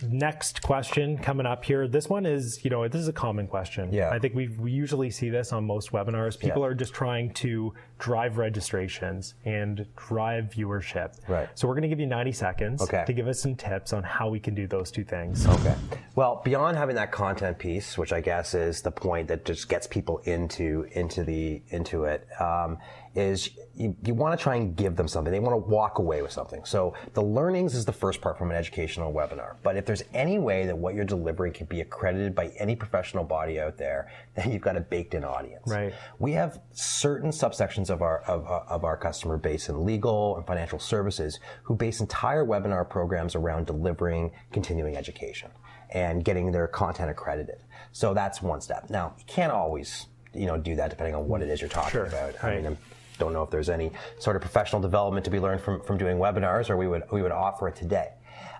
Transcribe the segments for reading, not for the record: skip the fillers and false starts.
next question coming up here. This one is, this is a common question. Yeah. I think we usually see this on most webinars. People are just trying to drive registrations and drive viewership. Right. So we're going to give you 90 seconds to give us some tips on how we can do those two things. Okay. Well, beyond having that content piece, which I guess is the point that just gets people into it, is you want to try and give them something. They want to walk away with something. So the learnings is the first part from an educational webinar. But if there's any way that what you're delivering can be accredited by any professional body out there, then you've got a baked-in audience. Right. We have certain subsections of our customer base in legal and financial services who base entire webinar programs around delivering continuing education and getting their content accredited. So that's one step. Now, you can't always do that depending on what it is you're talking about. Right. I mean, don't know if there's any sort of professional development to be learned from doing webinars, or we would offer it today.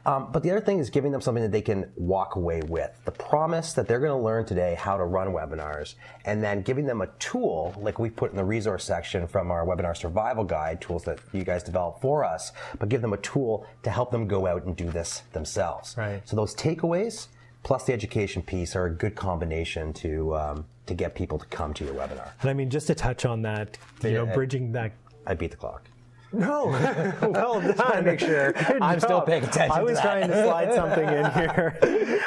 But the other thing is giving them something that they can walk away with. The promise that they're going to learn today how to run webinars, and then giving them a tool like we put in the resource section from our webinar survival guide, tools that you guys developed for us, but give them a tool to help them go out and do this themselves. Right. So those takeaways plus the education piece are a good combination to get people to come to your webinar. And I mean, just to touch on that, bridging that. I beat the clock. No, well done. Trying to make sure I'm still paying attention. I was to trying to slide something in here.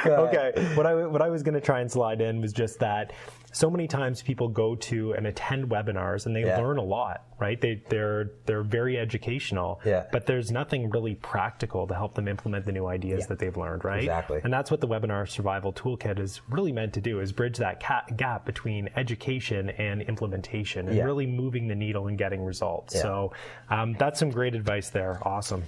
Okay, what I was going to try and slide in was just that so many times people go to and attend webinars and they learn a lot, right? They're very educational, but there's nothing really practical to help them implement the new ideas that they've learned, right? Exactly. And that's what the Webinar Survival Toolkit is really meant to do, is bridge that gap between education and implementation and really moving the needle and getting results. So that's some great advice there. Awesome.